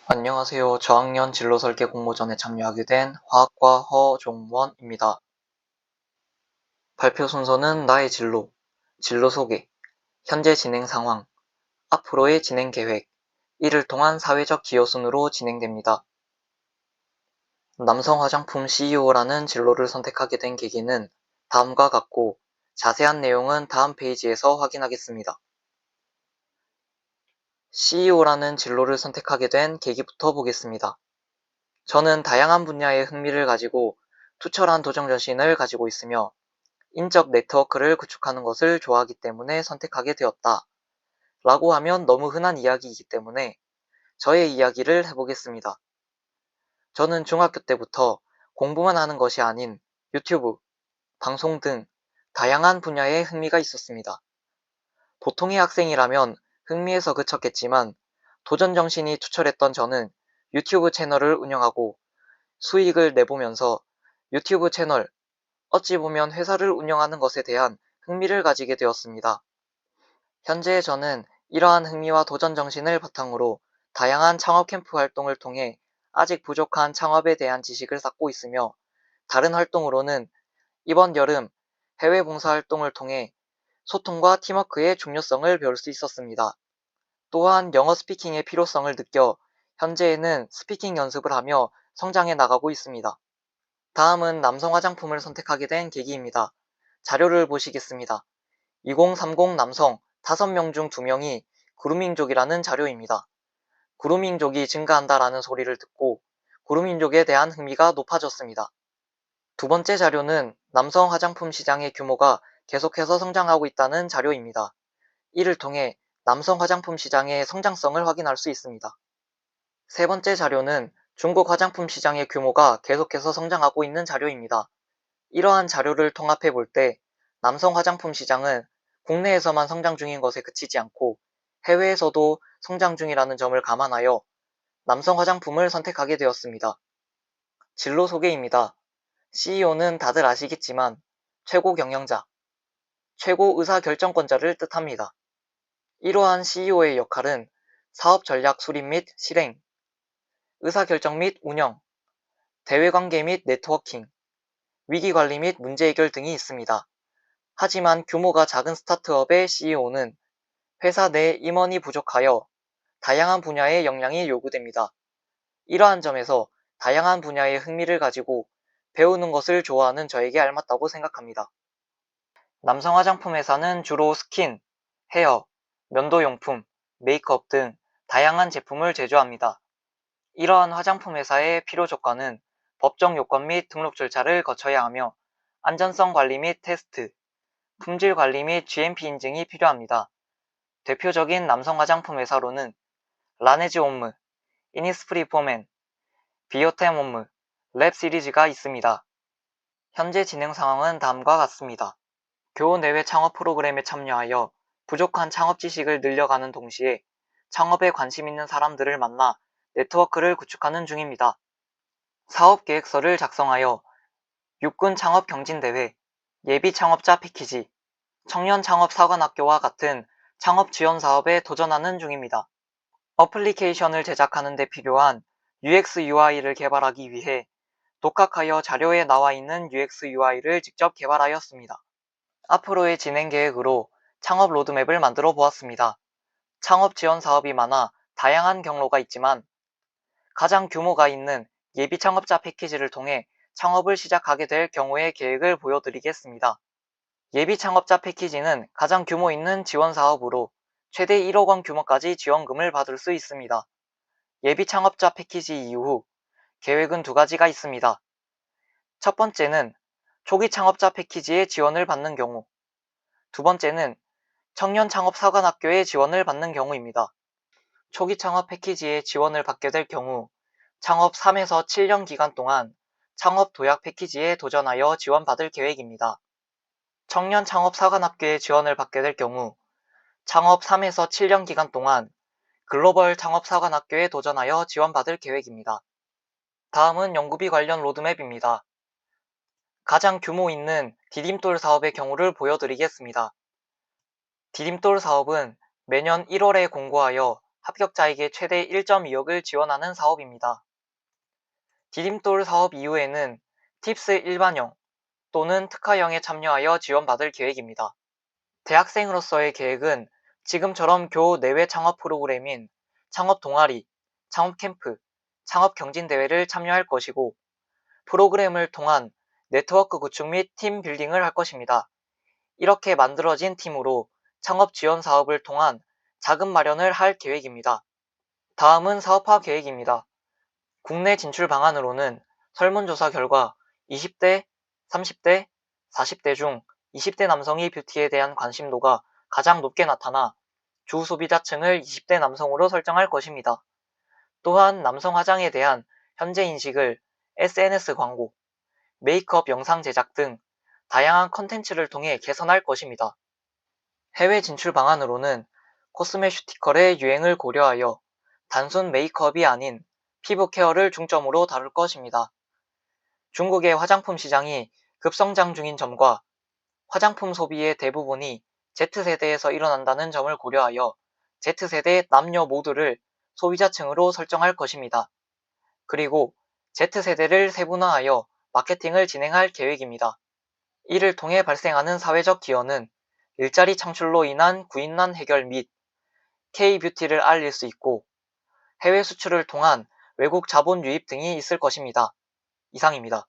안녕하세요. 저학년 진로 설계 공모전에 참여하게 된 화학과 허종원입니다. 발표 순서는 나의 진로, 진로 소개, 현재 진행 상황, 앞으로의 진행 계획, 이를 통한 사회적 기여 순으로 진행됩니다. 남성 화장품 CEO라는 진로를 선택하게 된 계기는 다음과 같고 자세한 내용은 다음 페이지에서 확인하겠습니다. CEO라는 진로를 선택하게 된 계기부터 보겠습니다. 저는 다양한 분야에 흥미를 가지고 투철한 도전 정신을 가지고 있으며 인적 네트워크를 구축하는 것을 좋아하기 때문에 선택하게 되었다. 라고 하면 너무 흔한 이야기이기 때문에 저의 이야기를 해보겠습니다. 저는 중학교 때부터 공부만 하는 것이 아닌 유튜브, 방송 등 다양한 분야에 흥미가 있었습니다. 보통의 학생이라면 흥미에서 그쳤겠지만 도전 정신이 투철했던 저는 유튜브 채널을 운영하고 수익을 내보면서 유튜브 채널, 어찌 보면 회사를 운영하는 것에 대한 흥미를 가지게 되었습니다. 현재 저는 이러한 흥미와 도전 정신을 바탕으로 다양한 창업 캠프 활동을 통해 아직 부족한 창업에 대한 지식을 쌓고 있으며 다른 활동으로는 이번 여름 해외 봉사 활동을 통해 소통과 팀워크의 중요성을 배울 수 있었습니다. 또한 영어 스피킹의 필요성을 느껴 현재에는 스피킹 연습을 하며 성장해 나가고 있습니다. 다음은 남성 화장품을 선택하게 된 계기입니다. 자료를 보시겠습니다. 2030 남성 5명 중 2명이 그루밍족이라는 자료입니다. 그루밍족이 증가한다라는 소리를 듣고 그루밍족에 대한 흥미가 높아졌습니다. 두 번째 자료는 남성 화장품 시장의 규모가 계속해서 성장하고 있다는 자료입니다. 이를 통해 남성 화장품 시장의 성장성을 확인할 수 있습니다. 세 번째 자료는 중국 화장품 시장의 규모가 계속해서 성장하고 있는 자료입니다. 이러한 자료를 통합해 볼 때 남성 화장품 시장은 국내에서만 성장 중인 것에 그치지 않고 해외에서도 성장 중이라는 점을 감안하여 남성 화장품을 선택하게 되었습니다. 진로 소개입니다. CEO는 다들 아시겠지만 최고 경영자, 최고 의사결정권자를 뜻합니다. 이러한 CEO의 역할은 사업 전략 수립 및 실행, 의사결정 및 운영, 대외관계 및 네트워킹, 위기관리 및 문제 해결 등이 있습니다. 하지만 규모가 작은 스타트업의 CEO는 회사 내 임원이 부족하여 다양한 분야의 역량이 요구됩니다. 이러한 점에서 다양한 분야에 흥미를 가지고 배우는 것을 좋아하는 저에게 알맞다고 생각합니다. 남성 화장품 회사는 주로 스킨, 헤어, 면도용품, 메이크업 등 다양한 제품을 제조합니다. 이러한 화장품 회사의 필요 조건은 법정 요건 및 등록 절차를 거쳐야 하며 안전성 관리 및 테스트, 품질 관리 및 GMP 인증이 필요합니다. 대표적인 남성 화장품 회사로는 라네즈 홈무, 이니스프리 포맨, 비오템 홈무, 랩 시리즈가 있습니다. 현재 진행 상황은 다음과 같습니다. 교내외 창업 프로그램에 참여하여 부족한 창업 지식을 늘려가는 동시에 창업에 관심 있는 사람들을 만나 네트워크를 구축하는 중입니다. 사업 계획서를 작성하여 육군 창업 경진대회, 예비 창업자 패키지, 청년 창업 사관학교와 같은 창업 지원 사업에 도전하는 중입니다. 어플리케이션을 제작하는 데 필요한 UX UI를 개발하기 위해 독학하여 자료에 나와 있는 UX UI를 직접 개발하였습니다. 앞으로의 진행 계획으로 창업 로드맵을 만들어 보았습니다. 창업 지원 사업이 많아 다양한 경로가 있지만 가장 규모가 있는 예비 창업자 패키지를 통해 창업을 시작하게 될 경우의 계획을 보여드리겠습니다. 예비 창업자 패키지는 가장 규모 있는 지원 사업으로 최대 1억 원 규모까지 지원금을 받을 수 있습니다. 예비 창업자 패키지 이후 계획은 두 가지가 있습니다. 첫 번째는 초기 창업자 패키지의 지원을 받는 경우, 두 번째는 청년 창업 사관학교의 지원을 받는 경우입니다. 초기 창업 패키지의 지원을 받게 될 경우 창업 3에서 7년 기간 동안 창업 도약 패키지에 도전하여 지원받을 계획입니다. 청년 창업 사관학교의 지원을 받게 될 경우 창업 3에서 7년 기간 동안 글로벌 창업 사관학교에 도전하여 지원받을 계획입니다. 다음은 연구비 관련 로드맵입니다. 가장 규모 있는 디딤돌 사업의 경우를 보여드리겠습니다. 디딤돌 사업은 매년 1월에 공고하여 합격자에게 최대 1.2억을 지원하는 사업입니다. 디딤돌 사업 이후에는 팁스 일반형 또는 특화형에 참여하여 지원받을 계획입니다. 대학생으로서의 계획은 지금처럼 교 내외 창업 프로그램인 창업 동아리, 창업 캠프, 창업 경진대회를 참여할 것이고 프로그램을 통한 네트워크 구축 및 팀 빌딩을 할 것입니다. 이렇게 만들어진 팀으로 창업 지원 사업을 통한 자금 마련을 할 계획입니다. 다음은 사업화 계획입니다. 국내 진출 방안으로는 설문조사 결과 20대, 30대, 40대 중 20대 남성이 뷰티에 대한 관심도가 가장 높게 나타나 주 소비자층을 20대 남성으로 설정할 것입니다. 또한 남성 화장에 대한 현재 인식을 SNS 광고, 메이크업 영상 제작 등 다양한 컨텐츠를 통해 개선할 것입니다. 해외 진출 방안으로는 코스메슈티컬의 유행을 고려하여 단순 메이크업이 아닌 피부 케어를 중점으로 다룰 것입니다. 중국의 화장품 시장이 급성장 중인 점과 화장품 소비의 대부분이 Z세대에서 일어난다는 점을 고려하여 Z세대 남녀 모두를 소비자층으로 설정할 것입니다. 그리고 Z세대를 세분화하여 마케팅을 진행할 계획입니다. 이를 통해 발생하는 사회적 기여는 일자리 창출로 인한 구인난 해결 및 K-뷰티를 알릴 수 있고 해외 수출을 통한 외국 자본 유입 등이 있을 것입니다. 이상입니다.